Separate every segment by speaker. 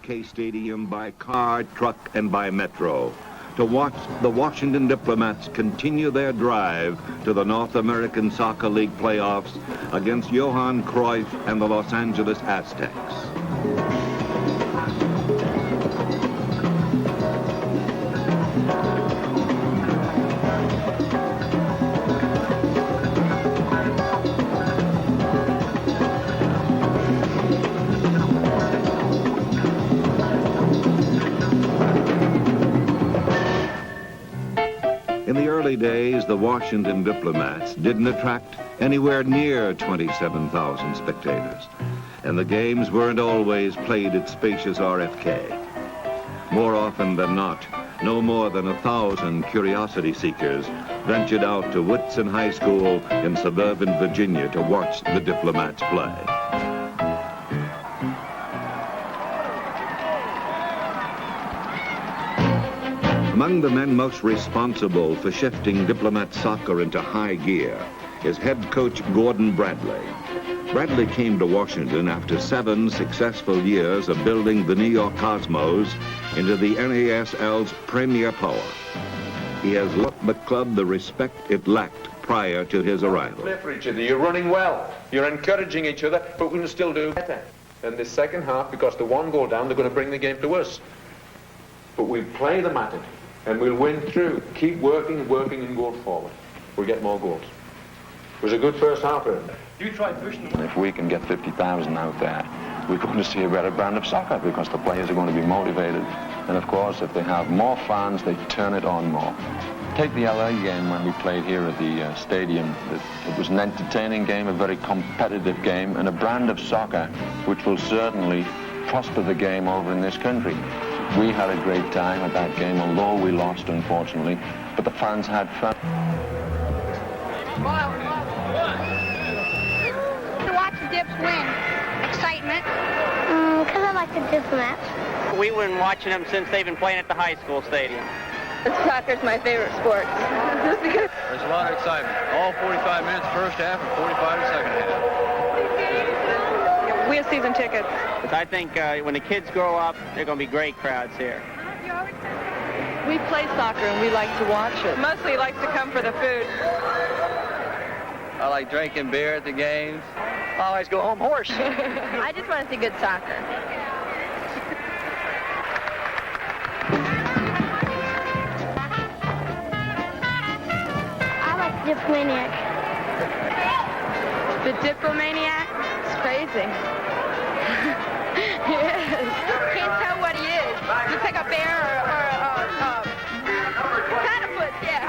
Speaker 1: RFK Stadium by car, truck, and by metro to watch the Washington Diplomats continue their drive to the North American Soccer League playoffs against Johan Cruyff and the Los Angeles Aztecs. In the early days, the Washington Diplomats didn't attract anywhere near 27,000 spectators, and the games weren't always played at spacious RFK. More often than not, no more than 1,000 curiosity seekers ventured out to Whitson High School in suburban Virginia to watch the Diplomats play. Among the men most responsible for shifting Diplomat soccer into high gear is head coach Gordon Bradley. Bradley came to Washington after 7 successful years of building the New York Cosmos into the NASL's premier power. He has left the club the respect it lacked prior to his arrival.
Speaker 2: Play for each other. You're running well. You're encouraging each other, but we can still do better. In the second half, because the 1 goal down, they're going to bring the game to us. But we play them at it. And we'll win through. Keep working, and go forward. We'll get more goals. It was a good first half, isn't it?
Speaker 3: You try pushing them.
Speaker 4: If we can get 50,000 out there, we're going to see a better brand of soccer because the players are going to be motivated. And of course, if they have more fans, they turn it on more. Take the LA game when we played here at the stadium. It was an entertaining game, a very competitive game, and a brand of soccer which will certainly prosper the game over in this country. We had a great time at that game, although we lost, unfortunately, but the fans had fun.
Speaker 5: To watch the Dips win. Excitement. Because I like the Diplomats.
Speaker 6: We've been watching them since they've been playing at the high school stadium.
Speaker 7: Soccer's my favorite sport.
Speaker 3: There's a lot of excitement. All 45 minutes first half and 45 the second half.
Speaker 7: We have season tickets.
Speaker 6: I think when the kids grow up, they're going to be great crowds here.
Speaker 7: We play soccer and we like to watch it. Mostly likes to come for the food.
Speaker 3: I like drinking beer at the games.
Speaker 6: I always go home horse.
Speaker 7: I just want to see good soccer.
Speaker 5: I like Diplomaniac.
Speaker 7: The Diplomaniac is crazy. He is. Can't tell what he is. He's like a bear or a platypus, yeah.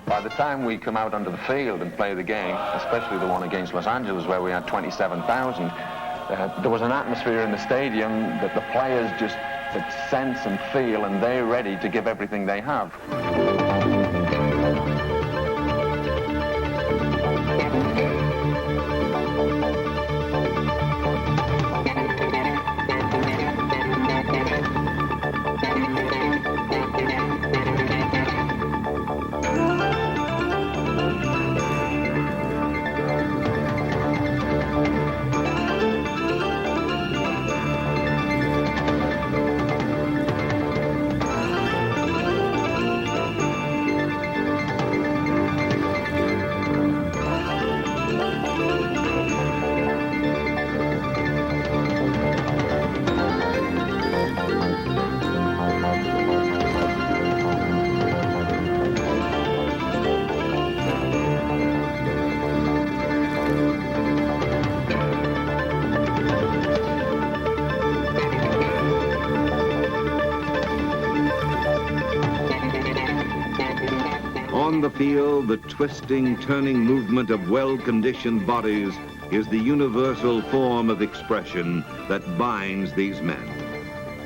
Speaker 4: By the time we come out onto the field and play the game, especially the one against Los Angeles where we had 27,000, there was an atmosphere in the stadium that the players just could sense and feel, and they're ready to give everything they have.
Speaker 1: On the field, the twisting, turning movement of well-conditioned bodies is the universal form of expression that binds these men.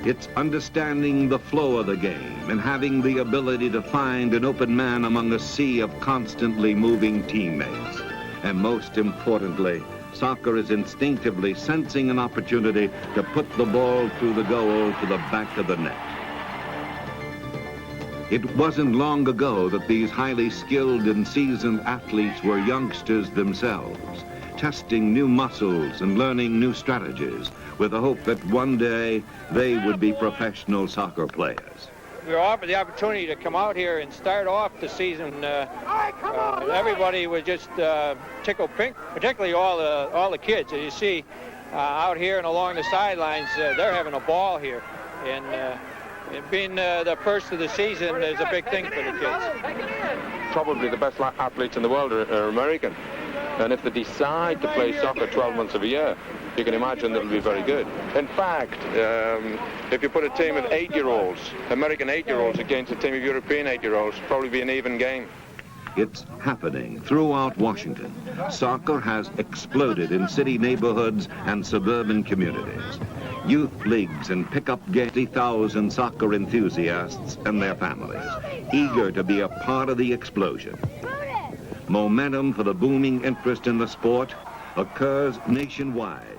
Speaker 1: It's understanding the flow of the game and having the ability to find an open man among a sea of constantly moving teammates. And most importantly, soccer is instinctively sensing an opportunity to put the ball through the goal to the back of the net. It wasn't long ago that these highly skilled and seasoned athletes were youngsters themselves, testing new muscles and learning new strategies with the hope that one day they would be professional soccer players.
Speaker 8: We were offered the opportunity to come out here and start off the season. Everybody was just tickled pink, particularly all the kids. As you see out here and along the sidelines, they're having a ball here. And being the first of the season is a big thing for the kids.
Speaker 4: Probably the best athletes in the world are American. And if they decide to play soccer 12 months of a year, you can imagine that it'll be very good. In fact, if you put a team of 8-year-olds, American 8-year-olds against a team of European 8-year-olds, probably be an even game.
Speaker 1: It's happening throughout Washington. Soccer has exploded in city neighborhoods and suburban communities. Youth leagues and pick-up 80,000 soccer enthusiasts and their families, eager to be a part of the explosion. Momentum for the booming interest in the sport occurs nationwide,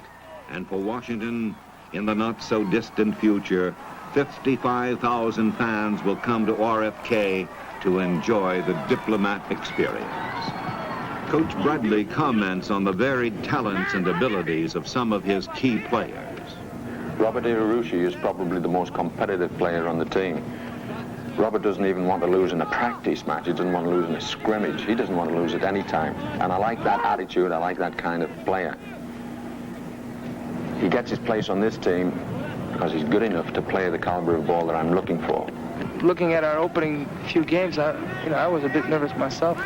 Speaker 1: and for Washington, in the not-so-distant future, 55,000 fans will come to RFK to enjoy the Diplomat experience. Coach Bradley comments on the varied talents and abilities of some of his key players.
Speaker 4: Robert Irushi is probably the most competitive player on the team. Robert doesn't even want to lose in a practice match. He doesn't want to lose in a scrimmage. He doesn't want to lose at any time. And I like that attitude. I like that kind of player. He gets his place on this team because he's good enough to play the caliber of ball that I'm looking for.
Speaker 9: Looking at our opening few games, I was a bit nervous myself.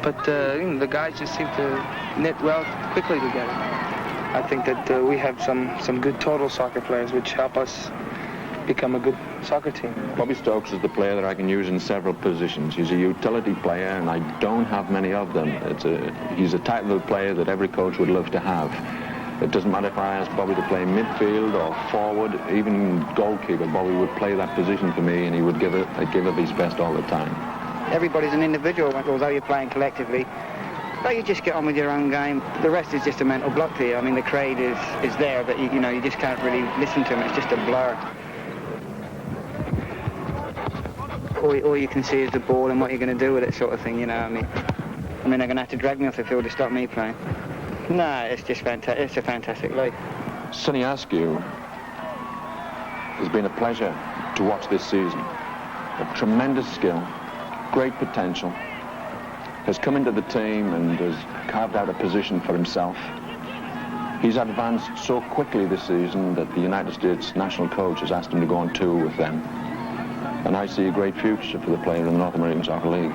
Speaker 9: But the guys just seem to knit well quickly together. I think that we have some good total soccer players which help us become a good soccer team.
Speaker 4: Bobby Stokes is the player that I can use in several positions. He's a utility player, and I don't have many of them. He's a type of player that every coach would love to have. It doesn't matter if I ask Bobby to play midfield or forward, even goalkeeper. Bobby would play that position for me, and he would give it his best all the time.
Speaker 10: Everybody's an individual, although you're playing collectively. But you just get on with your own game. The rest is just a mental block to you. I mean, the crowd is there, but you just can't really listen to them. It's just a blur. All you can see is the ball and what you're going to do with it, sort of thing, I mean, they're going to have to drag me off the field to stop me playing. No, it's just fantastic. It's a fantastic life.
Speaker 4: Sonny Askew, it's been a pleasure to watch this season. A tremendous skill, great potential, has come into the team and has carved out a position for himself. He's advanced so quickly this season that the United States national coach has asked him to go on tour with them. And I see a great future for the player in the North American Soccer League.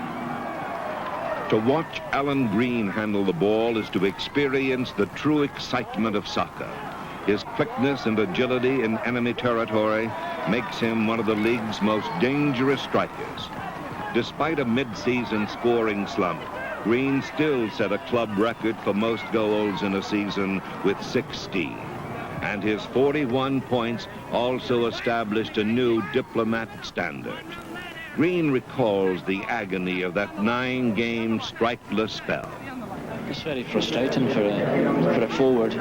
Speaker 1: To watch Alan Green handle the ball is to experience the true excitement of soccer. His quickness and agility in enemy territory makes him one of the league's most dangerous strikers. Despite a mid-season scoring slump, Green still set a club record for most goals in a season with 16. And his 41 points also established a new Diplomat standard. Green recalls the agony of that 9-game strikeless spell.
Speaker 11: It's very frustrating for a forward.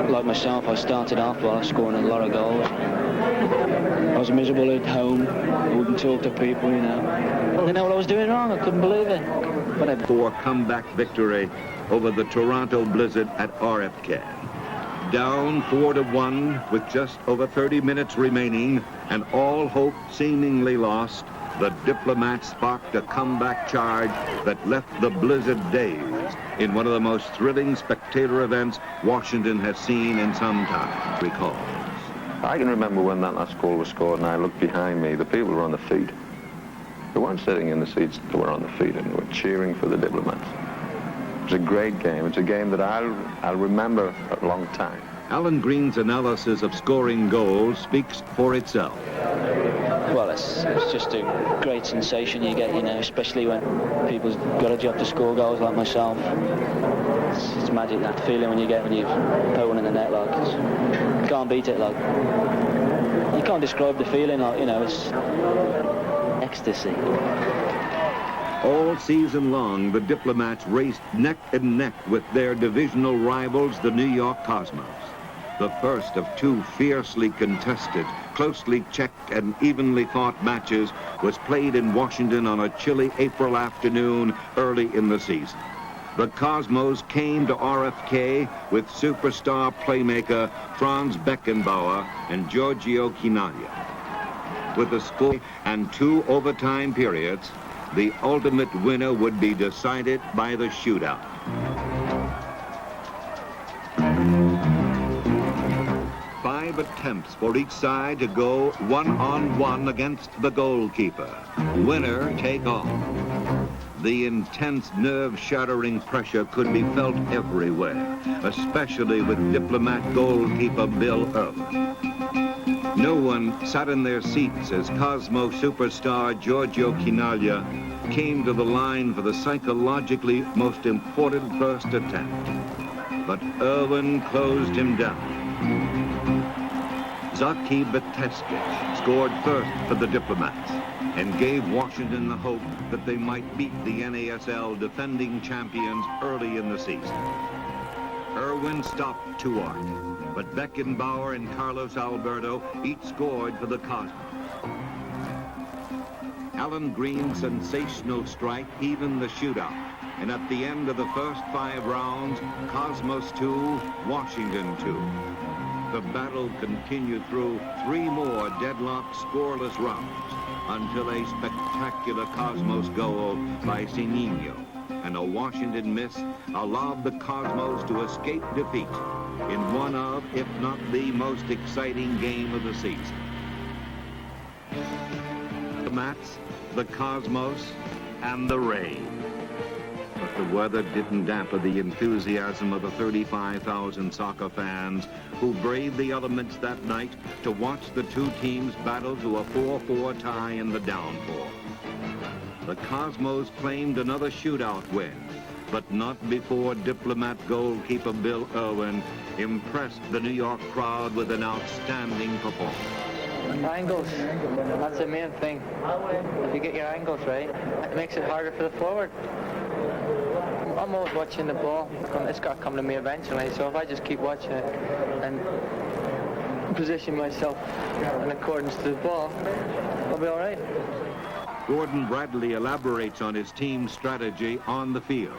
Speaker 11: Like myself, I started off by scoring a lot of goals. I was miserable at home. I wouldn't talk to people, I didn't know what I was doing wrong. I couldn't believe it.
Speaker 1: For comeback victory over the Toronto Blizzard at RFK. Down 4-1 with just over 30 minutes remaining and all hope seemingly lost, the Diplomats sparked a comeback charge that left the Blizzard dazed in one of the most thrilling spectator events Washington has seen in some time, recalls.
Speaker 4: I can remember when that last goal was scored and I looked behind me, the people were on the feet. They weren't sitting in the seats, they were on the feet and they were cheering for the Diplomats. It was a great game. It's a game that I'll remember a long time.
Speaker 1: Alan Green's analysis of scoring goals speaks for itself.
Speaker 11: Well, it's just a great sensation you get, especially when people's got a job to score goals like myself. It's magic, that feeling when you get when you put one in the net, you can't beat it, you can't describe the feeling, it's ecstasy.
Speaker 1: All season long, the Diplomats raced neck and neck with their divisional rivals, the New York Cosmos. The first of two fiercely contested, closely checked and evenly fought matches was played in Washington on a chilly April afternoon early in the season. The Cosmos came to RFK with superstar playmaker Franz Beckenbauer and Giorgio Chinaglia. With the score and 2 overtime periods, the ultimate winner would be decided by the shootout. Five attempts for each side to go one-on-one against the goalkeeper. Winner take all. The intense, nerve-shattering pressure could be felt everywhere, especially with Diplomat goalkeeper Bill Irwin. No one sat in their seats as Cosmo superstar Giorgio Chinaglia came to the line for the psychologically most important first attempt. But Irwin closed him down. Zaki Beteskic scored first for the Diplomats and gave Washington the hope that they might beat the NASL defending champions early in the season. Irwin stopped Tuart, but Beckenbauer and Carlos Alberto each scored for the Cosmos. Alan Green's sensational strike evened the shootout, and at the end of the first 5 rounds, Cosmos 2, Washington 2. The battle continued through 3 more deadlocked scoreless rounds until a spectacular Cosmos goal by Sinino and a Washington miss allowed the Cosmos to escape defeat in one of, if not the most exciting game of the season. The Mats, the Cosmos, and the rain. But the weather didn't dampen the enthusiasm of the 35,000 soccer fans who braved the elements that night to watch the two teams battle to a 4-4 tie in the downpour. The Cosmos claimed another shootout win, but not before Diplomat goalkeeper Bill Irwin impressed the New York crowd with an outstanding performance.
Speaker 9: Angles, that's the main thing. If you get your angles right, it makes it harder for the forward. I'm always watching the ball. It's got to come to me eventually, so if I just keep watching it and position myself in accordance to the ball, I'll be all right.
Speaker 1: Gordon Bradley elaborates on his team's strategy on the field.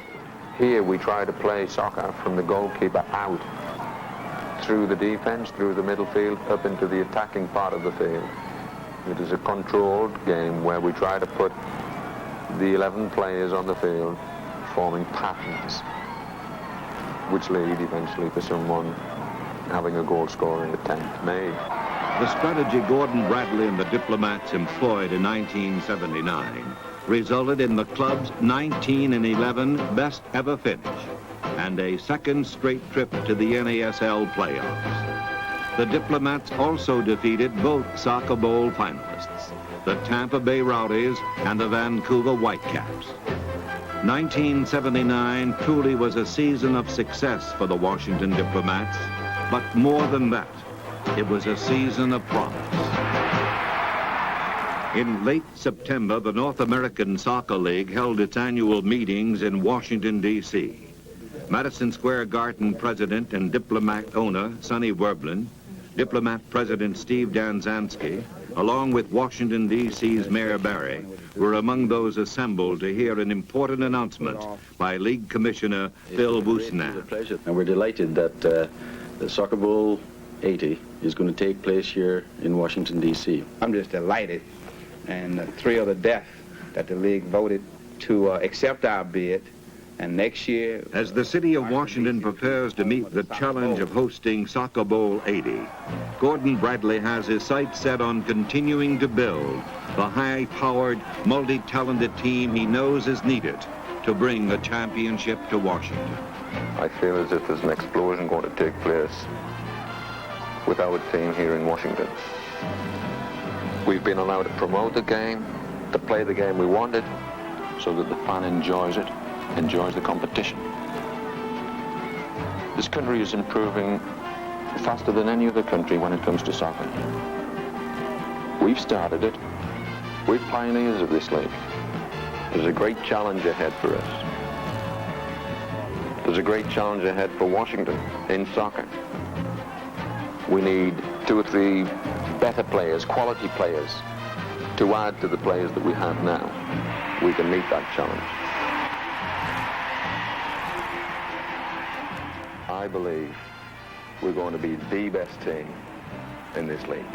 Speaker 4: Here we try to play soccer from the goalkeeper out, through the defense, through the middle field, up into the attacking part of the field. It is a controlled game where we try to put the 11 players on the field forming patterns which lead eventually to someone having a goal-scoring attempt made.
Speaker 1: The strategy Gordon Bradley and the Diplomats employed in 1979 resulted in the club's 19-11 best ever finish and a second straight trip to the NASL playoffs. The Diplomats also defeated both Soccer Bowl finalists, the Tampa Bay Rowdies and the Vancouver Whitecaps. 1979 truly was a season of success for the Washington Diplomats, but more than that, it was a season of promise. In late September, the North American Soccer League held its annual meetings in Washington, D.C. Madison Square Garden president and Diplomat owner Sonny Werblin, Diplomat president Steve Danzansky, along with Washington, D.C.'s Mayor Barry, were among those assembled to hear an important announcement by League Commissioner Phil Bushnell.
Speaker 12: And we're delighted that the Soccer Bowl 80 is going to take place here in Washington, D.C.
Speaker 10: I'm just delighted and thrilled to death that the league voted to accept our bid. And next year,
Speaker 1: as the city of Washington prepares to meet the challenge of hosting Soccer Bowl 80, Gordon Bradley has his sights set on continuing to build the high-powered, multi-talented team he knows is needed to bring the championship to Washington.
Speaker 4: I feel as if there's an explosion going to take place with our team here in Washington. We've been allowed to promote the game, to play the game we wanted,
Speaker 12: so that the fan enjoys it, enjoys the competition.
Speaker 4: This country is improving faster than any other country when it comes to soccer. We've started it. We're pioneers of this league. There's a great challenge ahead for us. There's a great challenge ahead for Washington in soccer. We need 2 or 3 better players, quality players, to add to the players that we have now. We can meet that challenge. I believe we're going to be the best team in this league.